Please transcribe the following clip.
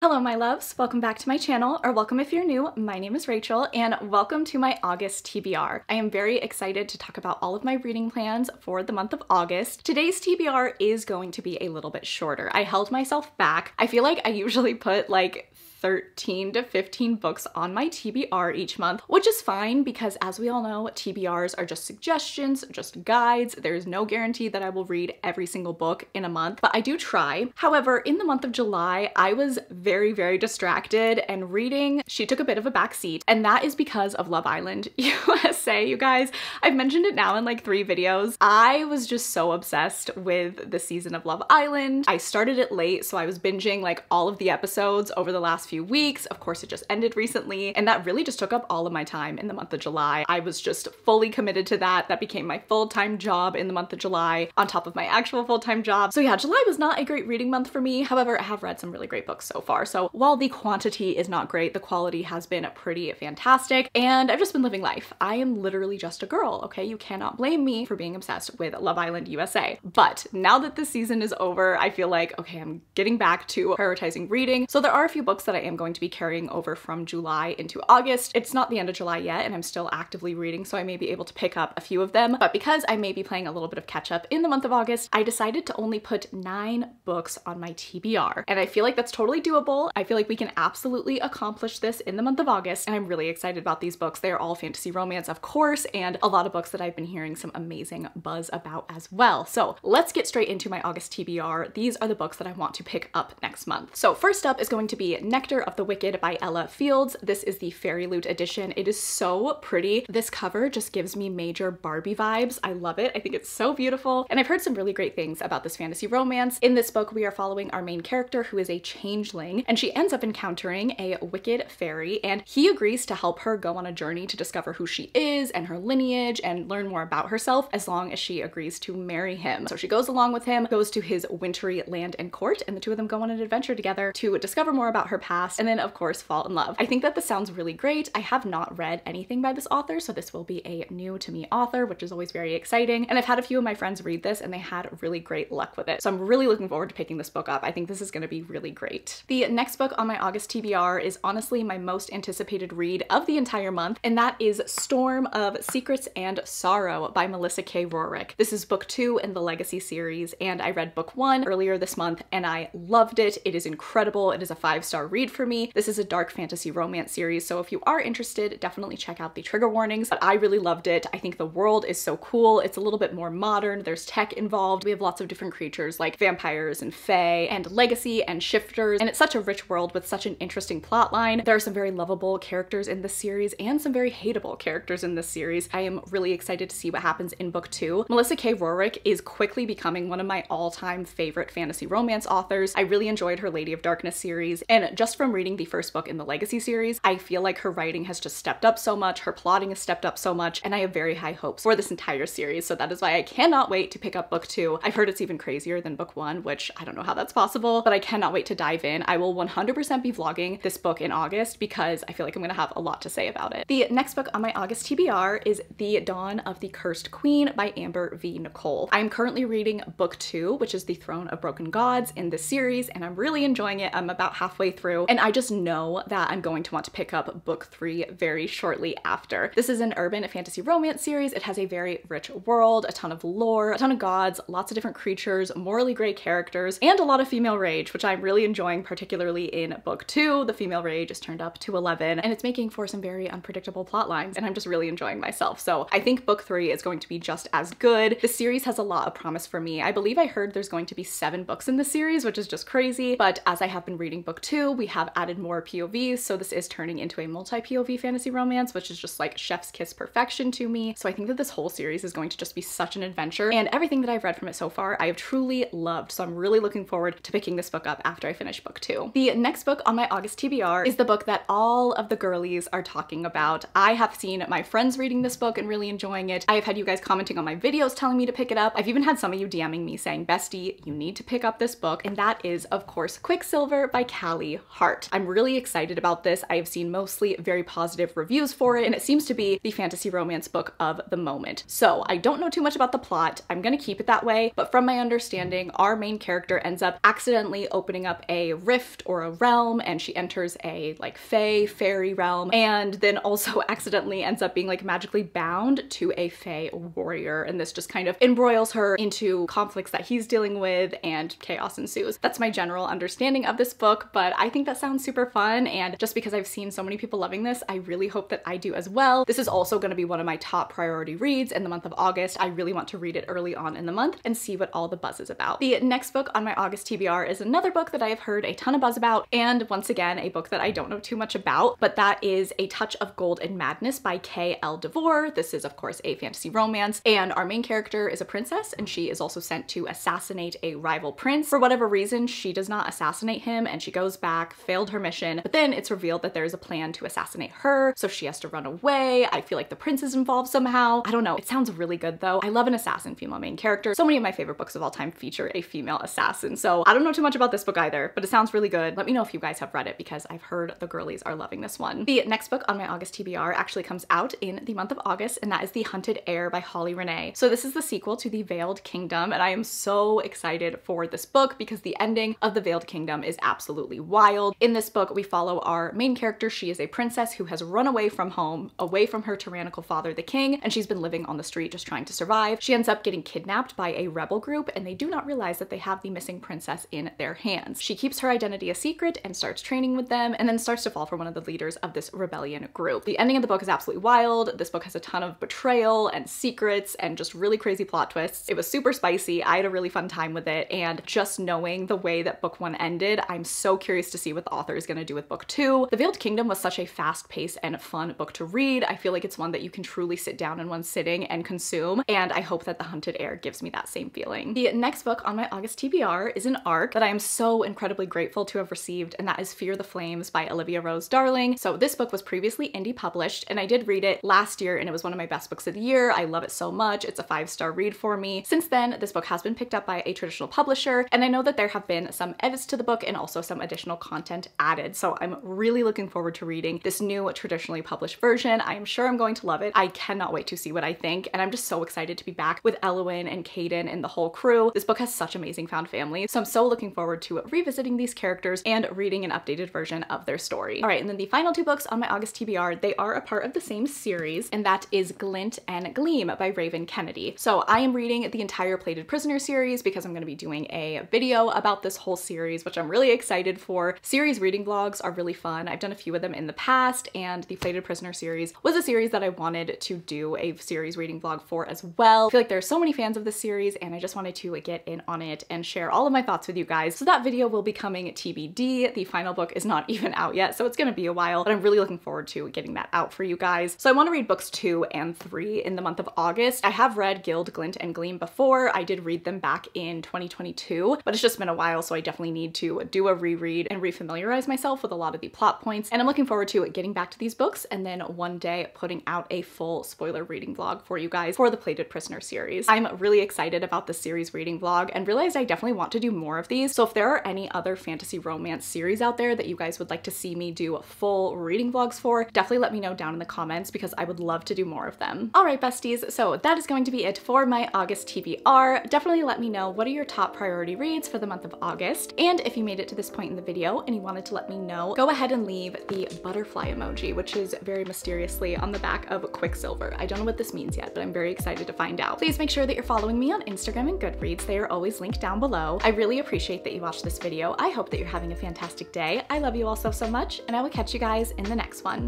Hello my loves, welcome back to my channel, or welcome if you're new. My name is Rachel and welcome to my August TBR. I am very excited to talk about all of my reading plans for the month of August. Today's TBR is going to be a little bit shorter. I held myself back. I feel like I usually put like 13 to 15 books on my TBR each month, which is fine because as we all know, TBRs are just suggestions, just guides. There's no guarantee that I will read every single book in a month, but I do try. However, in the month of July, I was very distracted and reading, she took a bit of a backseat, and that is because of Love Island USA, you guys. I've mentioned it now in like 3 videos. I was just so obsessed with the season of Love Island. I started it late, so I was binging like all of the episodes over the last few weeks. Of course, it just ended recently, and that really just took up all of my time in the month of July. I was just fully committed to that. That became my full-time job in the month of July, on top of my actual full-time job. So yeah, July was not a great reading month for me. However, I have read some really great books so far. So while the quantity is not great, the quality has been pretty fantastic, and I've just been living life. I am literally just a girl, okay? You cannot blame me for being obsessed with Love Island USA. But now that this season is over, I feel like, okay, I'm getting back to prioritizing reading. So there are a few books that I am going to be carrying over from July into August. It's not the end of July yet, and I'm still actively reading, so I may be able to pick up a few of them. But because I may be playing a little bit of catch up in the month of August, I decided to only put 9 books on my TBR. And I feel like that's totally doable. I feel like we can absolutely accomplish this in the month of August, and I'm really excited about these books. They are all fantasy romance, of course, and a lot of books that I've been hearing some amazing buzz about as well. So let's get straight into my August TBR. These are the books that I want to pick up next month. So first up is going to be Nectar of the Wicked by Ella Fields. This is the Fairy Loot edition. It is so pretty. This cover just gives me major Barbie vibes. I love it. I think it's so beautiful, and I've heard some really great things about this fantasy romance. In this book, we are following our main character, who is a changeling, and she ends up encountering a wicked fairy, and he agrees to help her go on a journey to discover who she is and her lineage and learn more about herself, as long as she agrees to marry him. So she goes along with him, goes to his wintry land and court, and the two of them go on an adventure together to discover more about her past, and then of course fall in love. I think that this sounds really great. I have not read anything by this author, so this will be a new to me author, which is always very exciting. And I've had a few of my friends read this and they had really great luck with it. So I'm really looking forward to picking this book up. I think this is going to be really great. The next book on my August TBR is honestly my most anticipated read of the entire month, and that is Storm of Secrets and Sorrow by Melissa K. Rorick. This is book 2 in the Legacy series, and I read book 1 earlier this month and I loved it. It is incredible. It is a 5-star read for me. This is a dark fantasy romance series, so if you are interested, definitely check out the trigger warnings. But I really loved it. I think the world is so cool. It's a little bit more modern. There's tech involved. We have lots of different creatures like vampires and fae and legacy and shifters, and it's such a rich world with such an interesting plot line. There are some very lovable characters in this series and some very hateable characters in this series. I am really excited to see what happens in book 2. Melissa K. Rorick is quickly becoming one of my all-time favorite fantasy romance authors. I really enjoyed her Lady of Darkness series, and just from reading the first book in the Legacy series, I feel like her writing has just stepped up so much, her plotting has stepped up so much, and I have very high hopes for this entire series, so that is why I cannot wait to pick up book 2. I've heard it's even crazier than book 1, which I don't know how that's possible, but I cannot wait to dive in. I will 100% be vlogging this book in August because I feel like I'm gonna have a lot to say about it. The next book on my August TBR is The Dawn of the Cursed Queen by Amber V. Nicole. I'm currently reading book 2, which is The Throne of Broken Gods in this series, and I'm really enjoying it. I'm about halfway through, and I just know that I'm going to want to pick up book 3 very shortly after. This is an urban fantasy romance series. It has a very rich world, a ton of lore, a ton of gods, lots of different creatures, morally gray characters, and a lot of female rage, which I'm really enjoying, particularly in book 2. The female rage is turned up to 11, and it's making for some very unpredictable plot lines, and I'm just really enjoying myself. So I think book 3 is going to be just as good. The series has a lot of promise for me. I believe I heard there's going to be 7 books in the series, which is just crazy, but as I have been reading book 2, we have added more POVs, so this is turning into a multi-POV fantasy romance, which is just like chef's kiss perfection to me. So I think that this whole series is going to just be such an adventure, and everything that I've read from it so far, I have truly loved. So I'm really looking forward to picking this book up after I finish book 2. The next book on my August TBR is the book that all of the girlies are talking about. I have seen my friends reading this book and really enjoying it. I have had you guys commenting on my videos telling me to pick it up. I've even had some of you DMing me saying, bestie, you need to pick up this book, and that is, of course, Quicksilver by Callie Heart. I'm really excited about this. I have seen mostly very positive reviews for it, and it seems to be the fantasy romance book of the moment. So I don't know too much about the plot. I'm gonna keep it that way, but from my understanding, our main character ends up accidentally opening up a rift or a realm, and she enters a like fairy realm, and then also accidentally ends up being like magically bound to a fae warrior, and this just kind of embroils her into conflicts that he's dealing with, and chaos ensues. That's my general understanding of this book, but I think that sounds super fun, and just because I've seen so many people loving this, I really hope that I do as well. This is also going to be one of my top priority reads in the month of August. I really want to read it early on in the month and see what all the buzz is about. The next book on my August TBR is another book that I have heard a ton of buzz about, and once again, a book that I don't know too much about, but that is A Touch of Gold and Madness by K.L. DeVore. This is, of course, a fantasy romance, and our main character is a princess, and she is also sent to assassinate a rival prince. For whatever reason, she does not assassinate him, and she goes back, failed her mission, but then it's revealed that there is a plan to assassinate her, so she has to run away. I feel like the prince is involved somehow. I don't know. It sounds really good though. I love an assassin female main character. So many of my favorite books of all time feature a female assassin, so I don't know too much about this book either, but it sounds really good. Let me know if you guys have read it because I've heard the girlies are loving this one. The next book on my August TBR actually comes out in the month of August, and that is The Hunted Heir by Holly Renee. So this is the sequel to The Veiled Kingdom, and I am so excited for this book because the ending of The Veiled Kingdom is absolutely wild. In this book, we follow our main character. She is a princess who has run away from home, away from her tyrannical father, the king, and she's been living on the street just trying to survive. She ends up getting kidnapped by a rebel group, and they do not realize that they have the missing princess in their hands. She keeps her identity a secret and starts training with them, and then starts to fall for one of the leaders of this rebellion group. The ending of the book is absolutely wild. This book has a ton of betrayal and secrets and just really crazy plot twists. It was super spicy. I had a really fun time with it, and just knowing the way that book one ended, I'm so curious to see what the author is going to do with book two. The Veiled Kingdom was such a fast-paced and fun book to read. I feel like it's one that you can truly sit down in one sitting and consume, and I hope that The Hunted Heir gives me that same feeling. The next book on my August TBR is an ARC that I am so incredibly grateful to have received, and that is Fear the Flames by Olivia Rose Darling. So this book was previously indie published, and I did read it last year, and it was one of my best books of the year. I love it so much. It's a 5-star read for me. Since then, this book has been picked up by a traditional publisher, and I know that there have been some edits to the book and also some additional content added. So I'm really looking forward to reading this new traditionally published version. I am sure I'm going to love it. I cannot wait to see what I think, and I'm just so excited to be back with Elowen and Caden and the whole crew. This book has such amazing found family, so I'm so looking forward to revisiting these characters and reading an updated version of their story. All right, and then the final two books on my August TBR, they are a part of the same series, and that is Glint and Gleam by Raven Kennedy. So I am reading the entire Plated Prisoner series because I'm going to be doing a video about this whole series, which I'm really excited for. Series reading vlogs are really fun. I've done a few of them in the past, and the Plated Prisoner series was a series that I wanted to do a series reading vlog for as well. I feel like there are so many fans of this series, and I just wanted to get in on it and share all of my thoughts with you guys. So that video will be coming TBD. The final book is not even out yet, so it's going to be a while, but I'm really looking forward to getting that out for you guys. So I want to read books 2 and 3 in the month of August. I have read Gild, Glint, and Gleam before. I did read them back in 2022, but it's just been a while, so I definitely need to do a reread and refamiliarize myself with a lot of the plot points. And I'm looking forward to getting back to these books and then one day putting out a full spoiler reading vlog for you guys for the Plated Prisoner series. I'm really excited about the series reading vlog and realized I definitely want to do more of these. So if there are any other fantasy romance series out there that you guys would like to see me do full reading vlogs for, definitely let me know down in the comments because I would love to do more of them. All right, besties, so that is going to be it for my August TBR. Definitely let me know what are your top priority reads for the month of August. And if you made it to this point in the video and you wanted to let me know, go ahead and leave the butterfly emoji, which is very mysteriously on the back of Quicksilver. I don't know what this means yet, but I'm very excited to find out. Please make sure that you're following me on Instagram and Goodreads. They are always linked down below. I really appreciate that you watched this video. I hope that you're having a fantastic day. I love you all so much, and I will catch you guys in the next one.